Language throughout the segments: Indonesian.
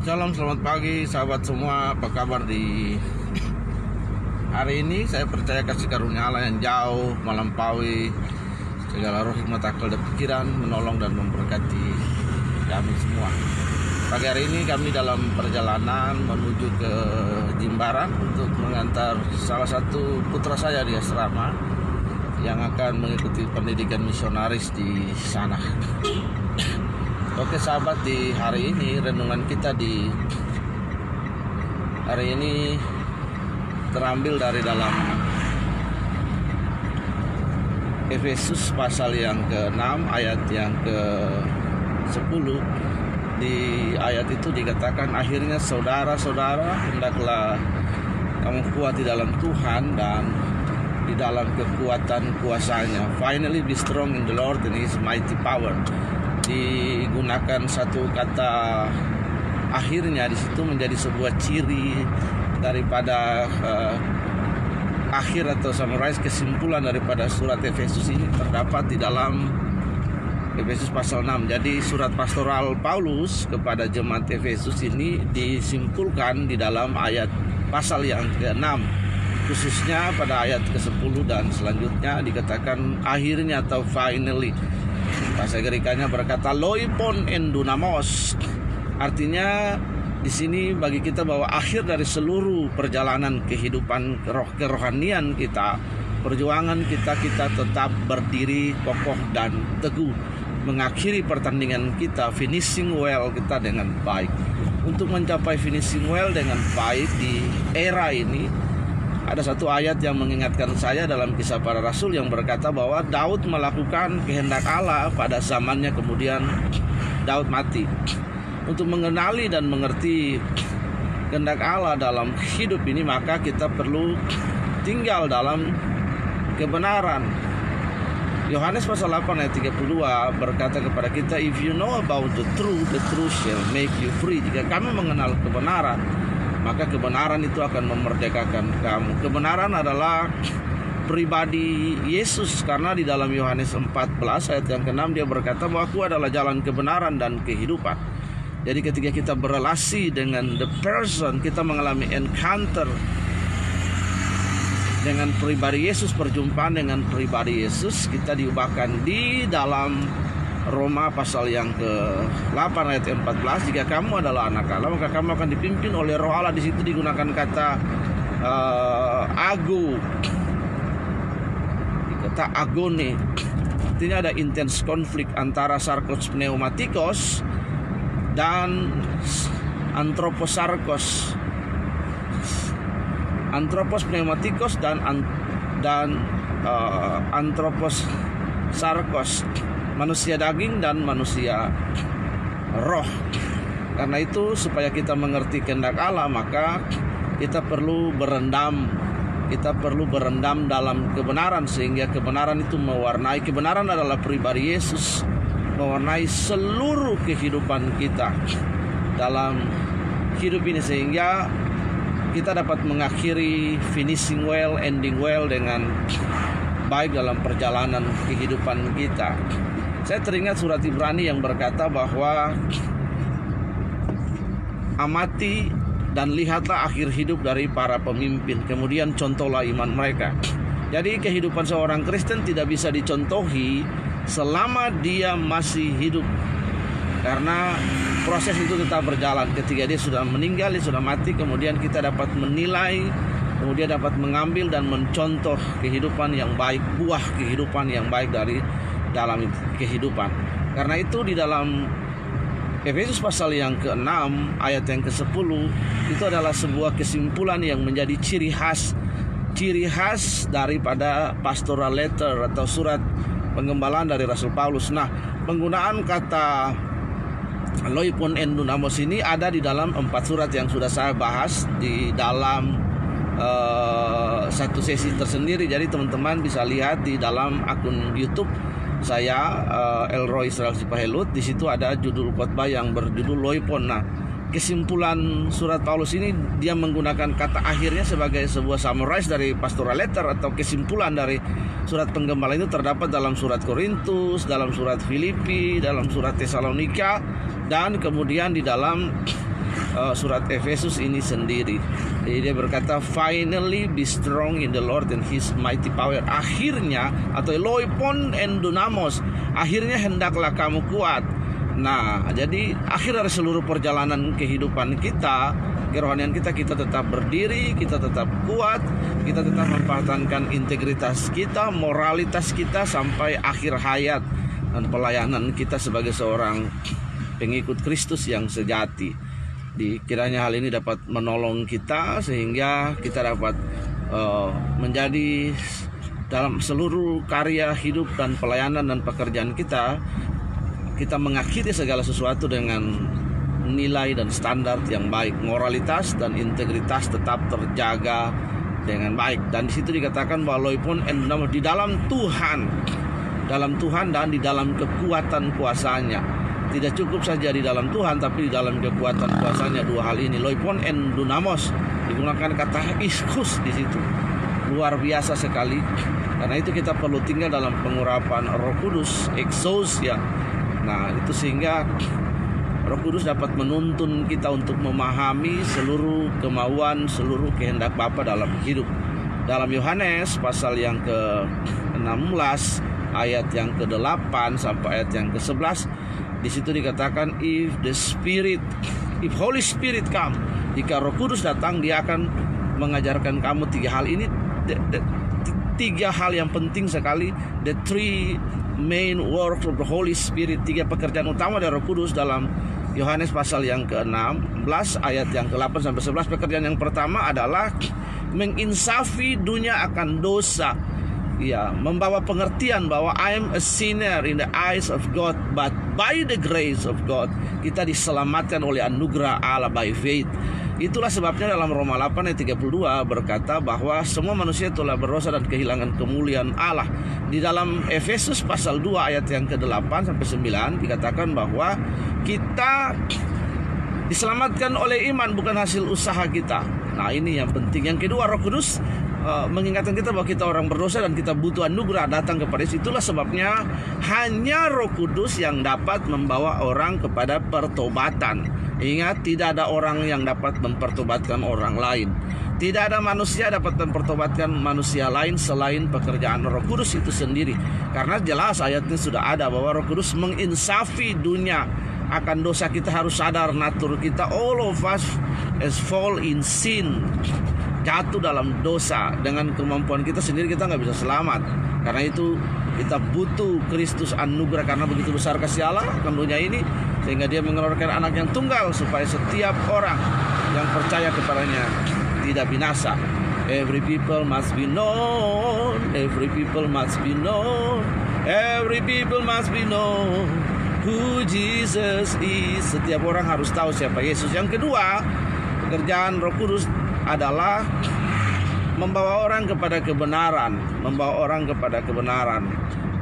Shalom, selamat pagi sahabat semua. Apa kabar di hari ini? Saya percaya kasih karunia Allah yang jauh melampaui segala roh hikmat akal dan pikiran menolong dan memberkati kami semua. Pagi hari ini kami dalam perjalanan menuju ke Jimbaran untuk mengantar salah satu putra saya di asrama yang akan mengikuti pendidikan misionaris di sana. Oke sahabat, di hari ini renungan kita di hari ini terambil dari dalam Efesus pasal yang ke-6 ayat yang ke-10. Di ayat itu dikatakan, akhirnya saudara-saudara, hendaklah kamu kuat di dalam Tuhan dan di dalam kekuatan kuasanya. Finally be strong in the Lord and His mighty power. Digunakan satu kata akhirnya di situ menjadi sebuah ciri daripada akhir atau summarize, kesimpulan daripada surat Efesus ini terdapat di dalam Efesus pasal 6. Jadi surat pastoral Paulus kepada jemaat Efesus ini disimpulkan di dalam ayat pasal yang ke-6, khususnya pada ayat ke-10 dan selanjutnya dikatakan akhirnya atau finally. Bahasa Grekanya berkata loipon endunamos. Artinya di sini bagi kita bahwa akhir dari seluruh perjalanan kehidupan kerohanian kita, perjuangan kita tetap berdiri kokoh dan teguh, mengakhiri pertandingan kita, finishing well kita dengan baik. Untuk mencapai finishing well dengan baik di era ini, ada satu ayat yang mengingatkan saya dalam Kisah Para Rasul yang berkata bahwa Daud melakukan kehendak Allah pada zamannya, kemudian Daud mati. Untuk mengenali dan mengerti kehendak Allah dalam hidup ini, maka kita perlu tinggal dalam kebenaran. Yohanes pasal 8 ayat 32 berkata kepada kita, if you know about the truth shall make you free. Jika kamu mengenal kebenaran, maka kebenaran itu akan memerdekakan kamu. Kebenaran adalah pribadi Yesus, karena di dalam Yohanes 14 ayat yang ke-6 dia berkata bahwa aku adalah jalan kebenaran dan kehidupan. Jadi ketika kita berelasi dengan the person, kita mengalami encounter dengan pribadi Yesus, perjumpaan dengan pribadi Yesus, kita diubahkan di dalam Roma pasal yang ke-8 ayat 14, jika kamu adalah anak Allah, maka kamu akan dipimpin oleh Roh Allah. Di situ digunakan kata ago, kata agone. Artinya ada intense konflik antara sarkos pneumatikos dan antroposarkos. Antropos pneumatikos dan antroposarkos, manusia daging dan manusia roh. Karena itu supaya kita mengerti kehendak Allah, maka kita perlu berendam dalam kebenaran, sehingga kebenaran itu mewarnai. Kebenaran adalah pribadi Yesus, mewarnai seluruh kehidupan kita dalam hidup ini, sehingga kita dapat mengakhiri finishing well, ending well dengan baik dalam perjalanan kehidupan kita. Saya teringat surat Ibrani yang berkata bahwa amati dan lihatlah akhir hidup dari para pemimpin, kemudian contohlah iman mereka. Jadi kehidupan seorang Kristen tidak bisa dicontohi selama dia masih hidup, karena proses itu tetap berjalan. Ketika dia sudah meninggal, dia sudah mati, kemudian kita dapat menilai, kemudian dapat mengambil dan mencontoh kehidupan yang baik, buah kehidupan yang baik dari dalam kehidupan. Karena itu di dalam Efesus pasal yang ke-6 ayat yang ke-10 itu adalah sebuah kesimpulan yang menjadi ciri khas daripada pastoral letter atau surat penggembalaan dari Rasul Paulus. Nah, penggunaan kata loipon endunamos ini ada di dalam 4 surat yang sudah saya bahas di dalam satu sesi tersendiri. Jadi teman-teman bisa lihat di dalam akun YouTube saya, Elroy Israel Sipahelut. Di situ ada judul khotbah yang berjudul loipon. Nah, kesimpulan surat Paulus ini dia menggunakan kata akhirnya sebagai sebuah summarize dari pastoral letter atau kesimpulan dari surat penggembalaan itu terdapat dalam surat Korintus, dalam surat Filipi, dalam surat Tesalonika, dan kemudian di dalam surat Efesus ini sendiri. Jadi dia berkata, finally be strong in the Lord and His mighty power. Akhirnya, atau loipon and dunamos, akhirnya hendaklah kamu kuat. Nah, jadi akhir dari seluruh perjalanan kehidupan kita, kerohanian kita tetap berdiri, kita tetap kuat, kita tetap mempertahankan integritas kita, moralitas kita sampai akhir hayat dan pelayanan kita sebagai seorang pengikut Kristus yang sejati. Kiranya hal ini dapat menolong kita sehingga kita dapat menjadi dalam seluruh karya hidup dan pelayanan dan pekerjaan kita mengakhiri segala sesuatu dengan nilai dan standar yang baik, moralitas dan integritas tetap terjaga dengan baik. Dan di situ dikatakan walaupun di dalam Tuhan dan di dalam kekuatan kuasanya. Tidak cukup saja di dalam Tuhan, tapi di dalam kekuatan kuasanya. Dua hal ini, loipon and dunamos, digunakan kata iskus di situ. Luar biasa sekali. Karena itu kita perlu tinggal dalam pengurapan Roh Kudus, exousia. Nah, itu sehingga Roh Kudus dapat menuntun kita untuk memahami seluruh kemauan, seluruh kehendak Bapa dalam hidup. Dalam Yohanes pasal yang ke-16 ayat yang ke-8 sampai ayat yang ke-11, di situ dikatakan if Holy Spirit come, jika Roh Kudus datang, dia akan mengajarkan kamu tiga hal ini. Tiga hal yang penting sekali, the three main works of the Holy Spirit, tiga pekerjaan utama dari Roh Kudus dalam Yohanes pasal yang ke-16 ayat yang ke-8 sampai 11. Pekerjaan yang pertama adalah menginsafi dunia akan dosa. Ya, membawa pengertian bahwa I am a sinner in the eyes of God, but by the grace of God, kita diselamatkan oleh anugerah Allah by faith. Itulah sebabnya dalam Roma 8 ayat 32 berkata bahwa semua manusia telah berdosa dan kehilangan kemuliaan Allah. Di dalam Efesus pasal 2 ayat yang ke-8 sampai 9 dikatakan bahwa kita diselamatkan oleh iman, bukan hasil usaha kita. Nah, ini yang penting. Yang kedua, Roh Kudus mengingatkan kita bahwa kita orang berdosa dan kita butuh anugerah datang kepada Yesus. Itulah sebabnya hanya Roh Kudus yang dapat membawa orang kepada pertobatan. Ingat, tidak ada orang yang dapat mempertobatkan orang lain. Tidak ada manusia dapat mempertobatkan manusia lain selain pekerjaan Roh Kudus itu sendiri. Karena jelas ayatnya sudah ada bahwa Roh Kudus menginsafi dunia akan dosa. Kita harus sadar natur kita, all of us has fall in sin, jatuh dalam dosa. Dengan kemampuan kita sendiri kita nggak bisa selamat. Karena itu kita butuh Kristus anugerah, karena begitu besar kasih Allah akan dunia ini, sehingga dia mengeluarkan anak yang tunggal supaya setiap orang yang percaya kepadanya tidak binasa. Every people must be known, every people must be known, every people must be known who Jesus is. Setiap orang harus tahu siapa Yesus. Yang kedua, pekerjaan Roh Kudus adalah membawa orang kepada kebenaran, membawa orang kepada kebenaran.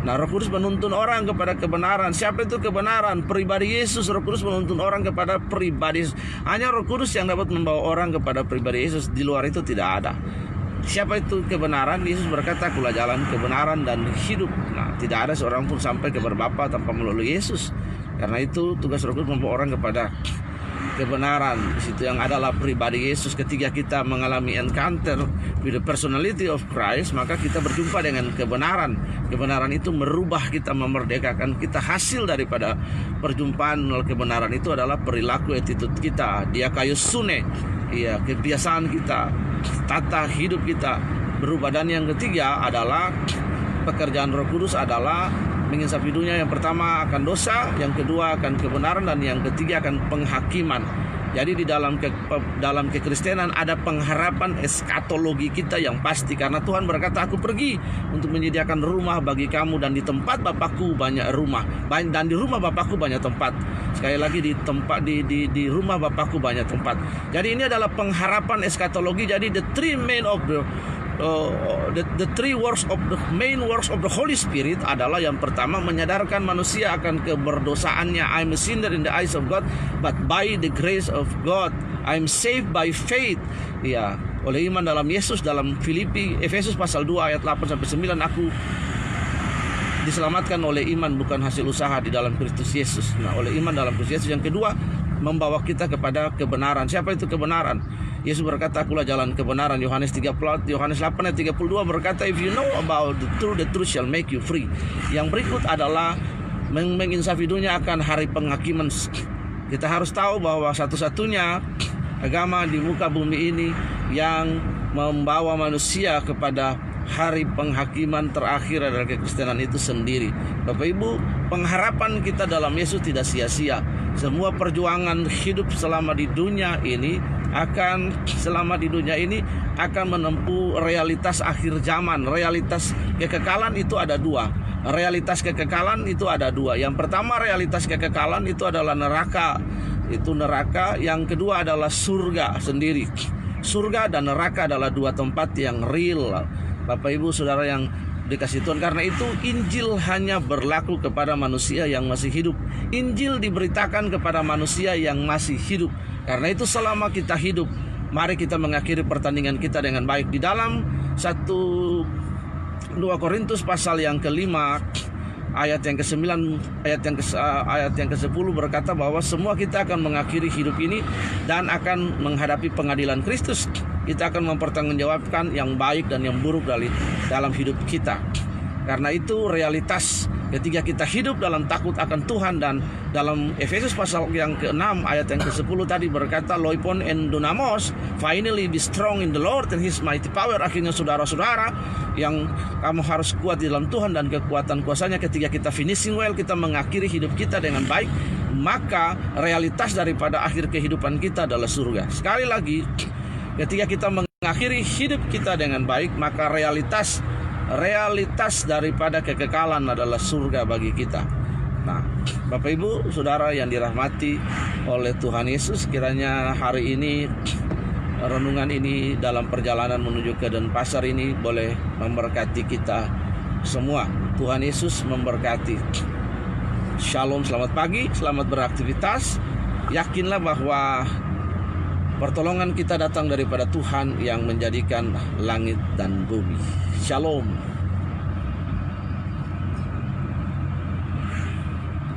Nah, Roh Kudus menuntun orang kepada kebenaran. Siapa itu kebenaran? Pribadi Yesus. Roh Kudus menuntun orang kepada pribadi Yesus. Hanya Roh Kudus yang dapat membawa orang kepada pribadi Yesus. Di luar itu tidak ada. Siapa itu kebenaran? Yesus berkata, "Akulah jalan, kebenaran dan hidup." Nah, tidak ada seorang pun sampai kepada Bapa tanpa melalui Yesus. Karena itu tugas Roh Kudus membawa orang kepada kebenaran. Di situ yang adalah pribadi Yesus. Ketika kita mengalami encounter with the personality of Christ, maka kita berjumpa dengan kebenaran. Kebenaran itu merubah kita, memerdekakan kita. Hasil daripada perjumpaan kebenaran itu adalah perilaku, attitude kita, dia kayu sune, ya, kebiasaan kita, tata hidup kita berubah. Dan yang ketiga adalah pekerjaan Roh Kudus adalah menginsafi dunia. Yang pertama akan dosa, yang kedua akan kebenaran, dan yang ketiga akan penghakiman. Jadi di dalam kekristenan ada pengharapan eskatologi kita yang pasti, karena Tuhan berkata, "Aku pergi untuk menyediakan rumah bagi kamu, dan di tempat Bapakku banyak rumah, dan di rumah Bapakku banyak tempat." Sekali lagi, di rumah Bapakku banyak tempat. Jadi ini adalah pengharapan eskatologi. Jadi the three main works of the Holy Spirit adalah, yang pertama, menyadarkan manusia akan keberdosaannya. I'm a sinner in the eyes of God, but by the grace of God I'm saved by faith. Ya, oleh iman dalam Yesus. Dalam Efesus pasal 2 ayat 8 sampai 9, aku diselamatkan oleh iman, bukan hasil usaha di dalam Kristus Yesus. Nah, oleh iman dalam Kristus Yesus. Yang kedua, membawa kita kepada kebenaran. Siapa itu kebenaran? Yesus berkata, akulah jalan kebenaran. Yohanes 8 ayat 32 berkata, if you know about the truth shall make you free. Yang berikut adalah menginsafi dunia akan hari penghakiman. Kita harus tahu bahwa satu-satunya agama di muka bumi ini yang membawa manusia kepada hari penghakiman terakhir adalah kekristenan itu sendiri. Bapak Ibu, pengharapan kita dalam Yesus tidak sia-sia. Semua perjuangan hidup selama di dunia ini akan menempuh realitas akhir zaman. Realitas kekekalan itu ada dua. Yang pertama, realitas kekekalan itu adalah neraka. Itu neraka. Yang kedua adalah surga sendiri. Surga dan neraka adalah dua tempat yang real, Bapak Ibu Saudara yang dikasih Tuhan. Karena itu Injil hanya berlaku kepada manusia yang masih hidup. Injil diberitakan kepada manusia yang masih hidup. Karena itu selama kita hidup, mari kita mengakhiri pertandingan kita dengan baik. Di dalam 2 Korintus pasal yang kelima ayat yang ke-9 ayat yang ke-10 berkata bahwa semua kita akan mengakhiri hidup ini dan akan menghadapi pengadilan Kristus. Kita akan mempertanggungjawabkan yang baik dan yang buruk dalam hidup kita. Karena itu realitas ketika kita hidup dalam takut akan Tuhan. Dan dalam Efesus pasal yang ke-6 ayat yang ke-10 tadi berkata, loipon en dunamos, finally be strong in the Lord and His mighty power. Akhirnya saudara-saudara, yang kamu harus kuat di dalam Tuhan dan kekuatan kuasanya. Ketika kita finishing well, kita mengakhiri hidup kita dengan baik, maka realitas daripada akhir kehidupan kita adalah surga. Sekali lagi, ketika kita mengakhiri hidup kita dengan baik, maka realitas daripada kekekalan adalah surga bagi kita. Nah, Bapak Ibu Saudara yang dirahmati oleh Tuhan Yesus, kiranya hari ini renungan ini dalam perjalanan menuju ke Denpasar ini boleh memberkati kita semua. Tuhan Yesus memberkati. Shalom, selamat pagi, selamat beraktivitas. Yakinlah bahwa pertolongan kita datang daripada Tuhan yang menjadikan langit dan bumi. Shalom.